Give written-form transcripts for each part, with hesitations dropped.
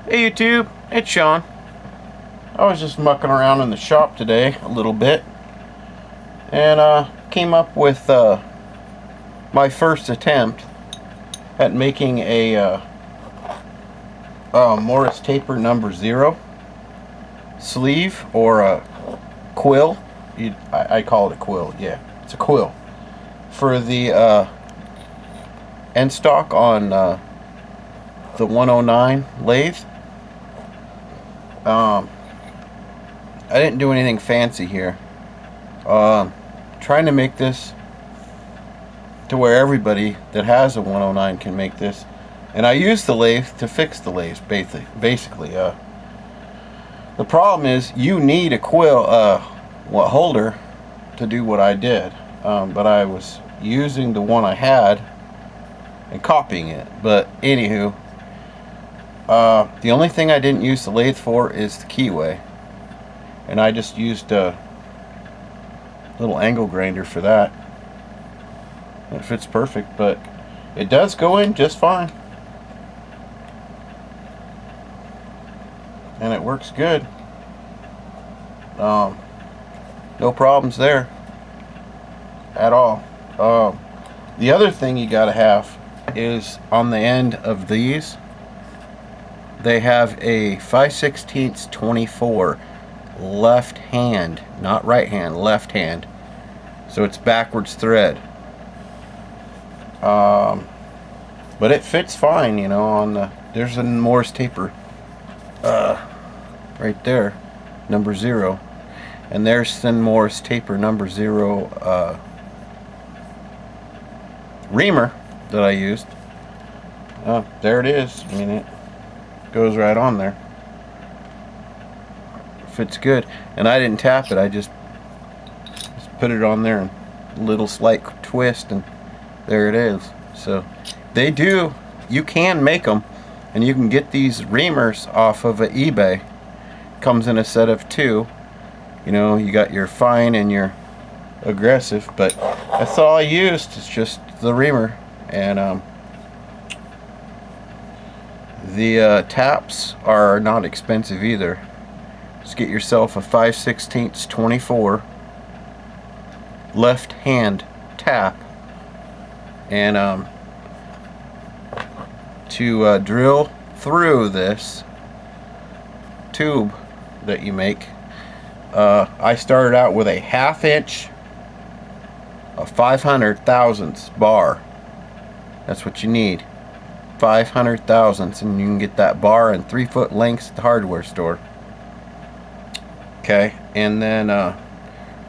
Hey YouTube, it's Sean. I was just mucking around in the shop today a little bit and came up with my first attempt at making a Morris Taper number 0 sleeve, or a quill. I call it a quill, yeah, it's a quill for the end stock on the 109 lathe. I didn't do anything fancy here. Trying to make this to where everybody that has a 109 can make this, and I use the lathe to fix the lathe. Basically, the problem is you need a quill holder to do what I did, but I was using the one I had and copying it. But anywho, the only thing I didn't use the lathe for is the keyway, and I just used a little angle grinder for that. It fits perfect, but it does go in just fine, and it works good. No problems there at all. The other thing you gotta have is on the end of these, they have a 5/16 24 left hand, not right hand, left hand, so it's backwards thread. But it fits fine, you know. On there's a Morris Taper right there, number 0, and there's the Morris Taper number 0 reamer that I used. There it is. I mean, it goes right on there. Fits good, and I didn't tap it. I just put it on there and a little slight twist, and there it is. So you can make them, and you can get these reamers off of eBay. Comes in a set of 2. You know, you got your fine and your aggressive, but that's all I used. It's just the reamer, and the taps are not expensive either. Just get yourself a 5/16 24 left hand tap, and to drill through this tube that you make, I started out with a 1/2 inch, a 500 thousandths bar. That's what you need, 500 thousandths, and you can get that bar in 3-foot lengths at the hardware store. Okay, and then I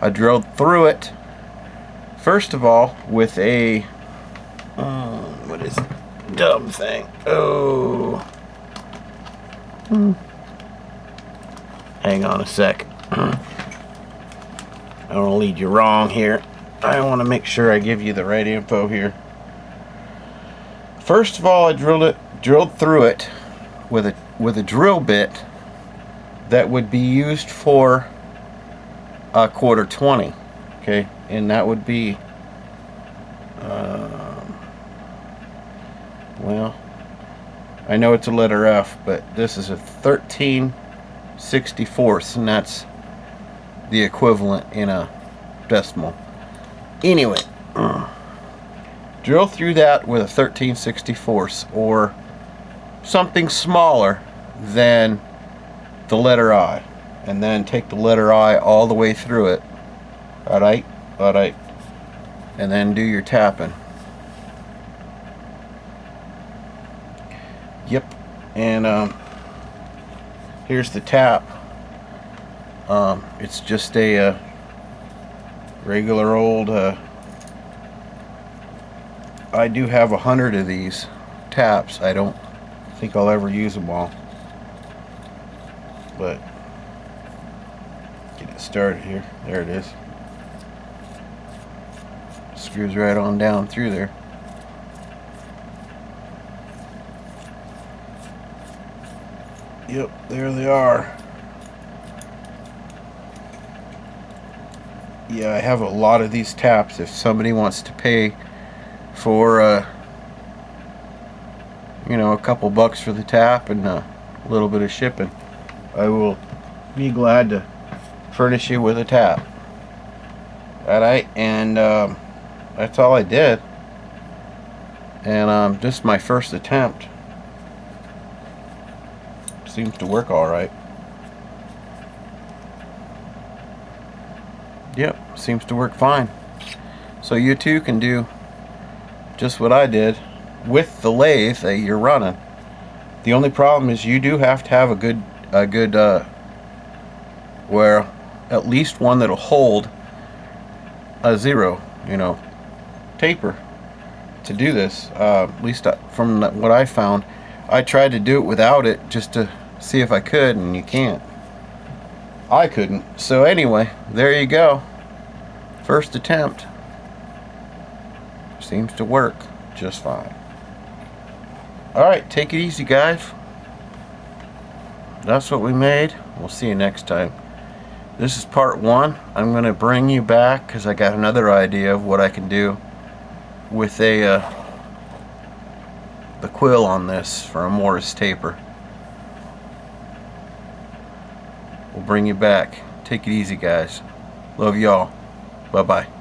drilled through it first of all with a what is the dumb thing? Hang on a sec. I don't want to lead you wrong here. I want to make sure I give you the right info here. First of all, I drilled through it with a drill bit that would be used for a 1/4 20. Okay, and that would be well, I know it's a letter F, but this is a 13/64, and that's the equivalent in a decimal. Anyway, drill through that with a 13/64, or something smaller than the letter I, and then take the letter I all the way through it. Alright, and then do your tapping. Yep, and here's the tap. It's just a regular old. I do have 100 of these taps. I don't think I'll ever use them all, but get it started here. There it is. Screws right on down through there. Yep, there they are. Yeah, I have a lot of these taps. If somebody wants to pay for you know, a couple bucks for the tap and a little bit of shipping, I will be glad to furnish you with a tap. Alright, and that's all I did. And this is my first attempt. Seems to work alright. Yep, seems to work fine. So you too can do just what I did with the lathe that you're running. The only problem is you do have to have a good where at least one that'll hold a 0, taper to do this. At least from what I found, I tried to do it without it just to see if I could, and you can't. I couldn't. So anyway, there you go. First attempt. Seems to work just fine. Alright, take it easy, guys. That's what we made. We'll see you next time. This is part 1. I'm going to bring you back because I got another idea of what I can do with the quill on this for a mortise taper. We'll bring you back. Take it easy, guys. Love y'all. Bye-bye.